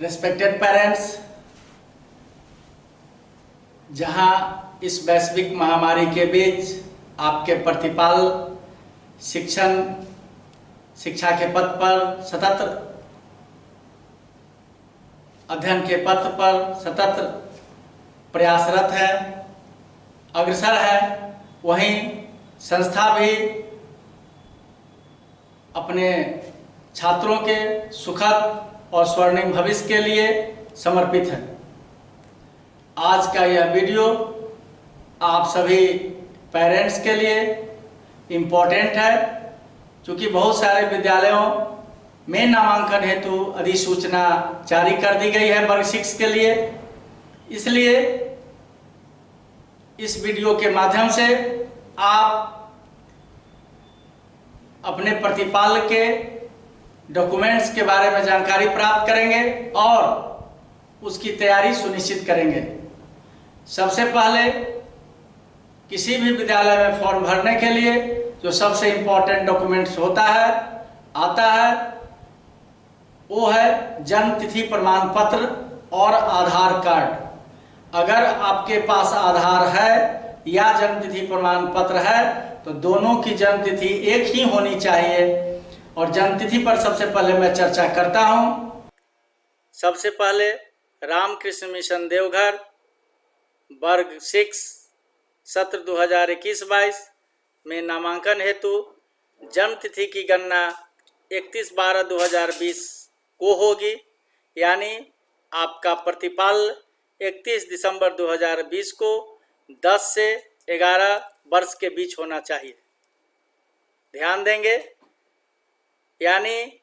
Respected parents, जहां इस वैश्विक महामारी के बीच आपके प्रतिपाल शिक्षा के पथ पर सतत अध्ययन के पथ पर सतत प्रयासरत है, अग्रसर है, वहीं संस्था भी अपने छात्रों के सुखद और स्वर्णिम भविष्य के लिए समर्पित है। आज का यह वीडियो आप सभी पेरेंट्स के लिए इम्पोर्टेंट है, क्योंकि बहुत सारे विद्यालयों में नामांकन हेतु अधिसूचना जारी कर दी गई है वर्ग 6 के लिए। इसलिए इस वीडियो के माध्यम से आप अपने प्रतिपाल के डॉक्यूमेंट्स के बारे में जानकारी प्राप्त करेंगे और उसकी तैयारी सुनिश्चित करेंगे। सबसे पहले किसी भी विद्यालय में फॉर्म भरने के लिए जो सबसे इम्पोर्टेंट डॉक्यूमेंट्स आता है वो है जन्म तिथि प्रमाण पत्र और आधार कार्ड। अगर आपके पास आधार है या जन्म तिथि प्रमाण पत्र है तो दोनों की जन्म तिथि एक ही होनी चाहिए। और जन्म तिथि पर सबसे पहले मैं चर्चा करता हूं। सबसे पहले रामकृष्ण मिशन देवघर वर्ग 6 सत्र 2021-22 में नामांकन हेतु जन्म तिथि की गणना 31/12/2020 को होगी, यानी आपका प्रतिपाल 31 दिसंबर 2020 को 10 से 11 वर्ष के बीच होना चाहिए। ध्यान देंगे, यानी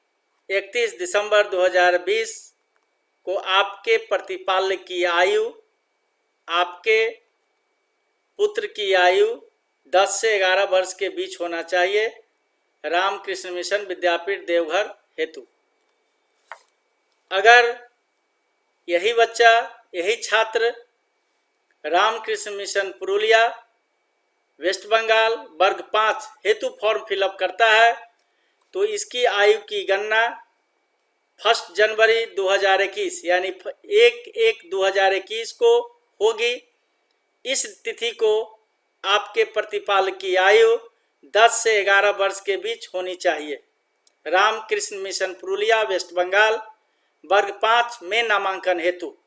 31 दिसंबर 2020 को आपके प्रतिपाल की आयु, आपके पुत्र की आयु 10 से 11 वर्ष के बीच होना चाहिए रामकृष्ण मिशन विद्यापीठ देवघर हेतु। अगर यही बच्चा, यही छात्र रामकृष्ण मिशन पुरुलिया वेस्ट बंगाल वर्ग 5 हेतु फॉर्म फिलअप करता है तो इसकी आयु की गणना 1 जनवरी 2021 यानी 1/1/2021 को होगी। इस तिथि को आपके प्रतिपाल की आयु 10 से 11 वर्ष के बीच होनी चाहिए। रामकृष्ण मिशन पुरुलिया वेस्ट बंगाल वर्ग 5 में नामांकन हेतु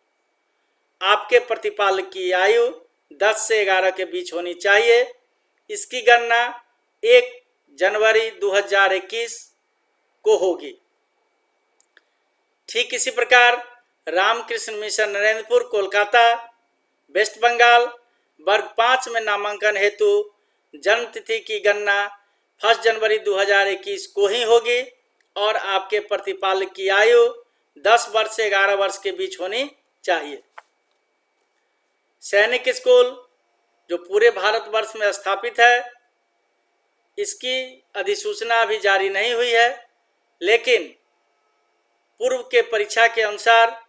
आपके प्रतिपाल की आयु 10 से 11 के बीच होनी चाहिए। इसकी गणना 1 जनवरी 2021 को होगी। ठीक इसी प्रकार रामकृष्ण मिशन नरेंद्रपुर कोलकाता वेस्ट बंगाल वर्ग 5 में नामांकन हेतु जन्म तिथि की गणना 1 जनवरी 2021 को ही होगी और आपके प्रतिपाल की आयु 10 वर्ष से 11 वर्ष के बीच होनी चाहिए। सैनिक स्कूल जो पूरे भारतवर्ष में स्थापित है, इसकी अधिसूचना अभी जारी नहीं हुई है, लेकिन पूर्व के परीक्षा के अनुसार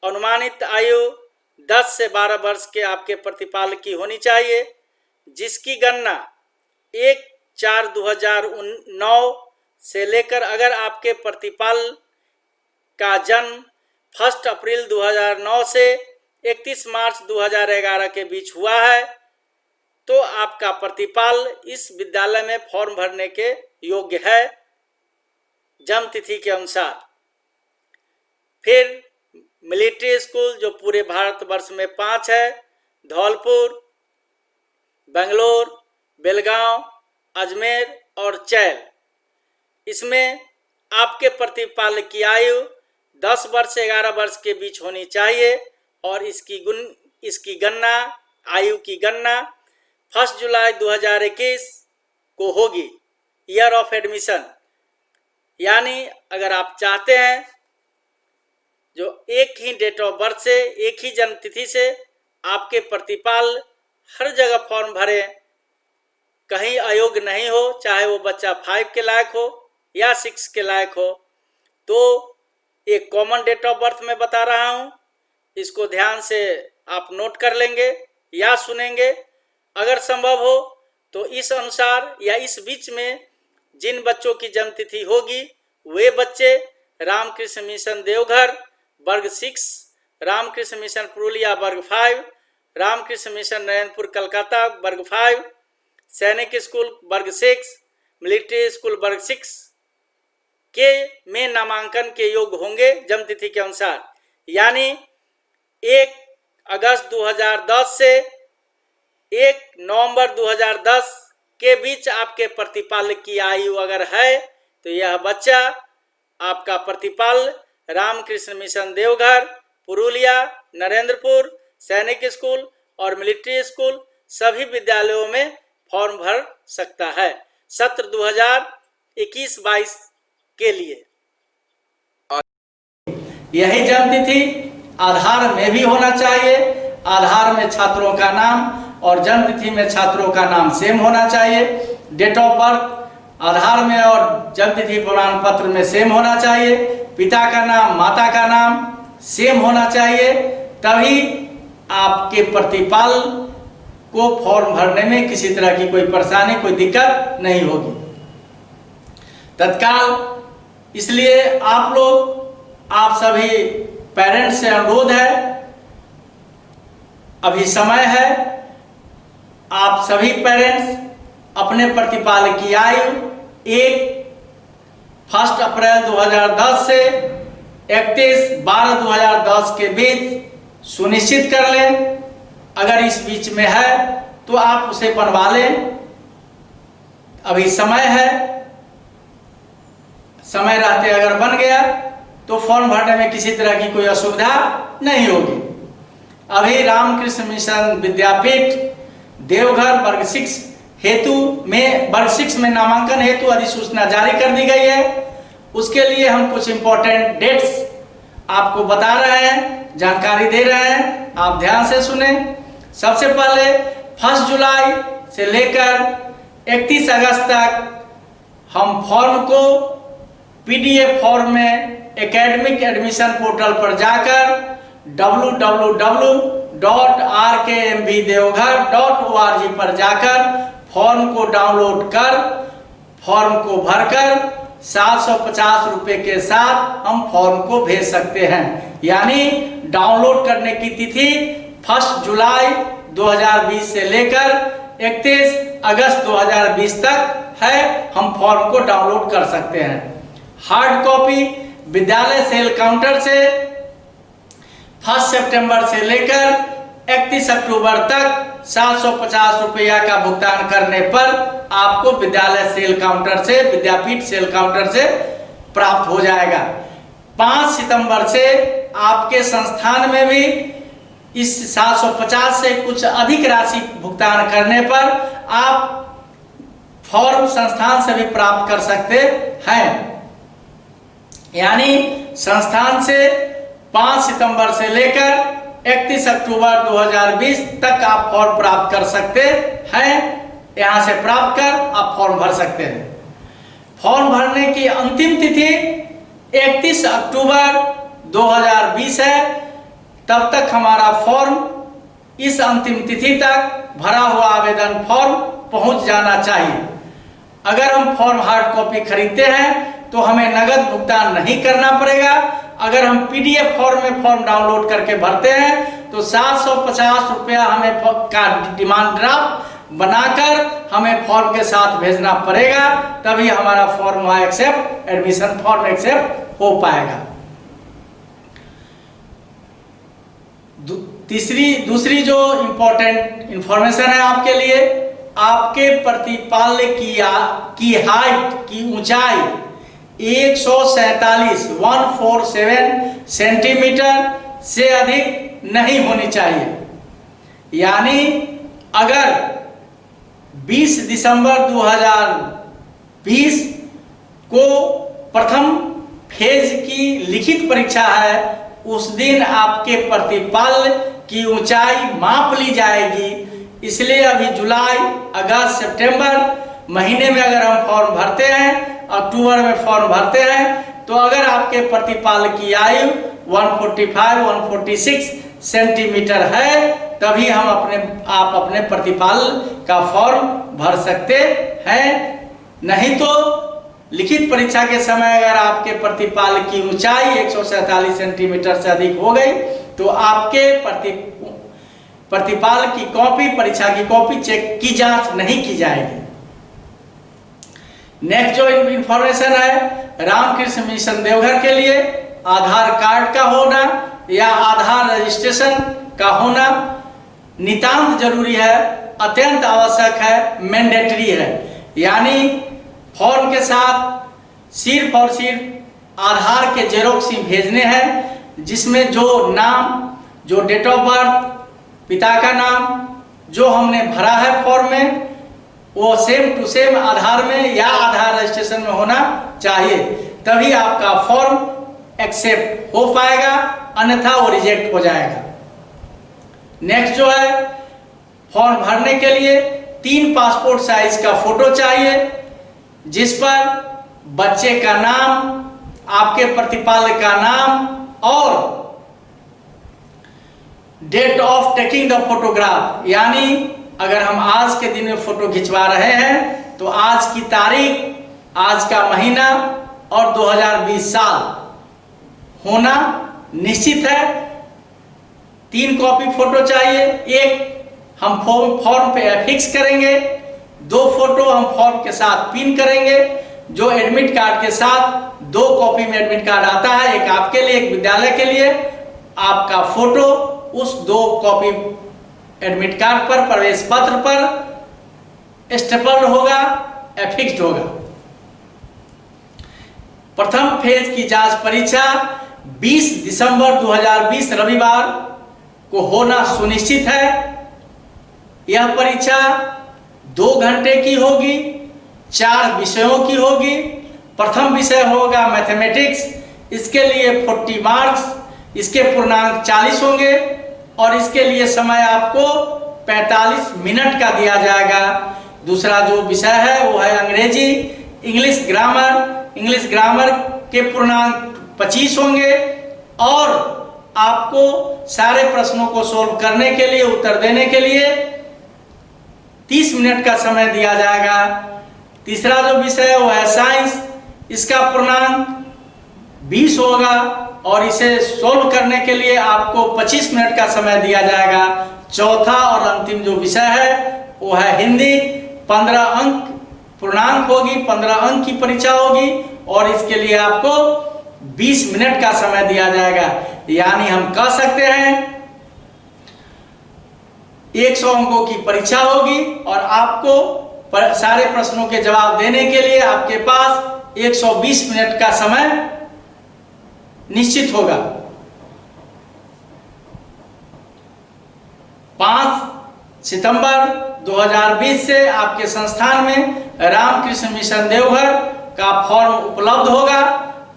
अनुमानित आयु 10 से 12 वर्ष के आपके प्रतिपाल की होनी चाहिए, जिसकी गणना 1/4/2009 से लेकर, अगर आपके प्रतिपाल का जन्म 1 अप्रैल 2009 से 31 मार्च 2011 के बीच हुआ है तो आपका प्रतिपाल इस विद्यालय में फॉर्म भरने के योग्य है जन्म तिथि के अनुसार। फिर मिलिट्री स्कूल जो पूरे भारतवर्ष में 5 है, धौलपुर, बेंगलोर, बेलगांव, अजमेर और चैल, इसमें आपके प्रतिपाल की आयु 10 वर्ष से 11 वर्ष के बीच होनी चाहिए और इसकी गणना, आयु की गणना 1 जुलाई 2021 को होगी, ईयर ऑफ एडमिशन। यानी अगर आप चाहते हैं जो एक ही डेट ऑफ बर्थ से, एक ही जन्म तिथि से आपके प्रतिपाल हर जगह फॉर्म भरे, कहीं अयोग्य नहीं हो, चाहे वो बच्चा 5 के लायक हो या 6 के लायक हो, तो एक कॉमन डेट ऑफ बर्थ मैं बता रहा हूँ, इसको ध्यान से आप नोट कर लेंगे या सुनेंगे। अगर संभव हो तो इस अनुसार या इस बीच में जिन बच्चों की जन्म तिथि होगी वे बच्चे रामकृष्ण मिशन देवघर वर्ग 6, रामकृष्ण मिशन पुरुलिया वर्ग 5, रामकृष्ण मिशन नरेंद्रपुर कलकत्ता वर्ग 5, सैनिक स्कूल वर्ग 6, मिलिट्री स्कूल वर्ग 6 के में नामांकन के योग्य होंगे जन्म तिथि के अनुसार। यानी 1 अगस्त 2010 से 1 नवंबर 2010 के बीच आपके प्रतिपाल्य की आयु अगर है तो यह बच्चा आपका प्रतिपाल्य रामकृष्ण मिशन देवघर, पुरुलिया, नरेंद्रपुर, सैनिक स्कूल और मिलिट्री स्कूल सभी विद्यालयों में फॉर्म भर सकता है सत्र 2021-22 के लिए। यही जन्म तिथि आधार में भी होना चाहिए। आधार में छात्रों का नाम और जन्म तिथि में छात्रों का नाम सेम होना चाहिए। डेट ऑफ बर्थ आधार में और जन्म तिथि प्रमाण पत्र में सेम होना चाहिए। पिता का नाम, माता का नाम सेम होना चाहिए, तभी आपके प्रतिपाल को फॉर्म भरने में किसी तरह की कोई परेशानी, कोई दिक्कत नहीं होगी तत्काल। इसलिए आप लोग, आप सभी पेरेंट्स से अनुरोध है, अभी समय है, आप सभी पेरेंट्स अपने प्रतिपाल की आयु 1 अप्रैल 2010 से 31/12/2010 के बीच सुनिश्चित कर लें। अगर इस बीच में है तो आप उसे बनवा लें, अभी समय है। समय रहते अगर बन गया तो फॉर्म भरने में किसी तरह की कोई असुविधा नहीं होगी। अभी रामकृष्ण मिशन विद्यापीठ देवघर वर्ग 6 हेतु में, वर्ग 6 में नामांकन हेतु अधिसूचना जारी कर दी गई है। उसके लिए हम कुछ इंपॉर्टेंट डेट्स आपको बता रहे हैं, जानकारी दे रहे हैं, आप ध्यान से सुने। सबसे पहले 1 जुलाई से लेकर 31 अगस्त तक हम फॉर्म को PDF फॉर्म में एकेडमिक एडमिशन पोर्टल पर जाकर www.rkmvdeoghar.org पर जाकर फॉर्म को डाउनलोड कर, फॉर्म को भरकर 750 रुपये के साथ हम फॉर्म को भेज सकते हैं। यानी डाउनलोड करने की तिथि 1 जुलाई 2020 से लेकर 31 अगस्त 2020 तक है। हम फॉर्म को डाउनलोड कर सकते हैं। हार्ड कॉपी विद्यालय सेल काउंटर से 1 सितंबर से लेकर 31 अक्टूबर तक 750 रुपया का भुगतान करने पर आपको विद्यालय सेल काउंटर से, विद्यापीठ सेल काउंटर से प्राप्त हो जाएगा। 5 सितंबर से आपके संस्थान में भी इस 750 से कुछ अधिक राशि भुगतान करने पर आप फॉर्म संस्थान से भी प्राप्त कर सकते हैं। यानी संस्थान से 5 सितंबर से लेकर 31 अक्टूबर 2020 तक आप फॉर्म प्राप्त कर सकते हैं। यहां से प्राप्त कर आप फॉर्म भर सकते हैं। फॉर्म भरने की अंतिम तिथि 31 अक्टूबर 2020 है। तब तक हमारा फॉर्म इस अंतिम तिथि तक भरा हुआ आवेदन फॉर्म पहुंच जाना चाहिए। अगर हम फॉर्म हार्ड कॉपी खरीदते हैं तो हमें नगद भुगतान नहीं करना पड़ेगा। अगर हम PDF फॉर्म में फॉर्म डाउनलोड करके भरते हैं तो 750 रुपया हमें का डिमांड ड्राफ्ट बनाकर हमें फॉर्म के साथ भेजना पड़ेगा, तभी हमारा फॉर्म वहां एक्सेप्ट, एडमिशन फॉर्म एक्सेप्ट हो पाएगा। दूसरी जो इम्पोर्टेंट इंफॉर्मेशन है आपके लिए, आपके प्रतिपाल्य की हाइट की ऊंचाई 147 सेंटीमीटर से अधिक नहीं होनी चाहिए। यानी अगर 20 दिसंबर 2020 को प्रथम फेज की लिखित परीक्षा है, उस दिन आपके प्रतिपाल्य की ऊंचाई माप ली जाएगी। इसलिए अभी जुलाई, अगस्त, सितंबर महीने में अगर हम फॉर्म भरते हैं, अक्टूबर में फॉर्म भरते हैं, तो अगर आपके प्रतिपाल की आयु 145-146 सेंटीमीटर है, तभी आप अपने प्रतिपाल का फॉर्म भर सकते हैं। नहीं तो लिखित परीक्षा के समय अगर आपके प्रतिपाल की ऊंचाई 147 सेंटीमीटर से अधिक हो गई तो आपके प्रतिपाल की कॉपी, परीक्षा की कॉपी चेक की जांच नहीं की जाएगी। नेक्स्ट जो इंफॉर्मेशन है, रामकृष्ण मिशन देवघर के लिए आधार कार्ड का होना या आधार रजिस्ट्रेशन का होना नितांत जरूरी है, अत्यंत आवश्यक है, मैंडेटरी है। यानी फॉर्म के साथ सिर्फ और सिर्फ आधार के जेरोक्स ही भेजने हैं, जिसमें जो नाम, जो डेट ऑफ बर्थ, पिता का नाम जो हमने भरा है फॉर्म में, वो सेम टू सेम आधार में या आधार रजिस्ट्रेशन में होना चाहिए, तभी आपका फॉर्म एक्सेप्ट हो पाएगा, अन्यथा वो रिजेक्ट हो जाएगा। नेक्स्ट जो है, फॉर्म भरने के लिए 3 पासपोर्ट साइज का फोटो चाहिए, जिस पर बच्चे का नाम, आपके प्रतिपाल का नाम और date of taking the photograph, यानी अगर हम आज के दिन में फोटो खिंचवा रहे हैं तो आज की तारीख, आज का महीना और 2020 साल होना निश्चित है। 3 कॉपी फोटो चाहिए, एक हम फॉर्म पे एफिक्स करेंगे, 2 फोटो हम फॉर्म के साथ पिन करेंगे। जो एडमिट कार्ड के साथ 2 कॉपी में एडमिट कार्ड आता है, एक आपके लिए, एक विद्यालय के लिए, आपका फोटो उस 2 कॉपी एडमिट कार्ड पर, प्रवेश पत्र पर स्टेपल्ड होगा, एफिक्स्ड होगा। प्रथम फेज की जांच परीक्षा 20 दिसंबर 2020 रविवार को होना सुनिश्चित है। यह परीक्षा 2 घंटे की होगी, 4 विषयों की होगी। प्रथम विषय होगा मैथमेटिक्स, इसके लिए 40 मार्क्स, इसके पूर्णांक 40 होंगे और इसके लिए समय आपको 45 मिनट का दिया जाएगा। दूसरा जो विषय है वो है अंग्रेजी, इंग्लिश ग्रामर के पूर्णांक 25 होंगे और आपको सारे प्रश्नों को सोल्व करने के लिए, उत्तर देने के लिए 30 मिनट का समय दिया जाएगा। तीसरा जो विषय है वो है साइंस, इसका पूर्णांक 20 होगा और इसे सोल्व करने के लिए आपको 25 मिनट का समय दिया जाएगा। चौथा और अंतिम जो विषय है वो है हिंदी, 15 अंक पूर्णांक होगी, 15 अंक की परीक्षा होगी और इसके लिए आपको 20 मिनट का समय दिया जाएगा। यानी हम कह सकते हैं 100 अंकों की परीक्षा होगी और आपको सारे प्रश्नों के जवाब देने के लिए आपके पास 120 मिनट का समय निश्चित होगा। 5 सितंबर 2020 से आपके संस्थान में रामकृष्ण मिशन देवघर का फॉर्म उपलब्ध होगा।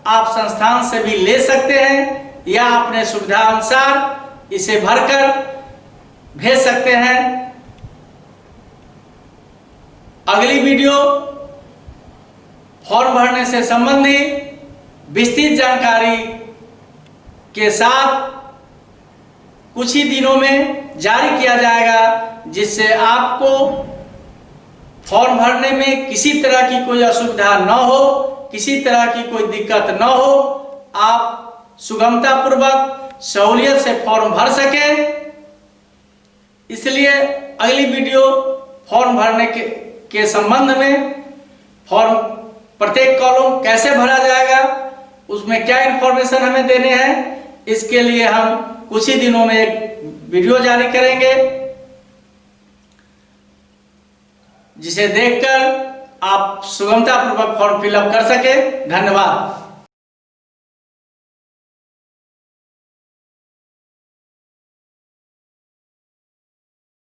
आप संस्थान से भी ले सकते हैं या अपने सुविधा अनुसार इसे भरकर भेज सकते हैं। अगली वीडियो फॉर्म भरने से संबंधित विस्तृत जानकारी के साथ कुछ ही दिनों में जारी किया जाएगा, जिससे आपको फॉर्म भरने में किसी तरह की कोई असुविधा न हो, किसी तरह की कोई दिक्कत न हो, आप सुगमता पूर्वक सहूलियत से फॉर्म भर सकें। इसलिए अगली वीडियो फॉर्म भरने के संबंध में, फॉर्म प्रत्येक कॉलम कैसे भरा जाएगा, उसमें क्या इंफॉर्मेशन हमें देने हैं, इसके लिए हम कुछ ही दिनों में एक वीडियो जारी करेंगे, जिसे देखकर आप सुगमता पूर्वक फॉर्म फिलअप कर सके। धन्यवाद।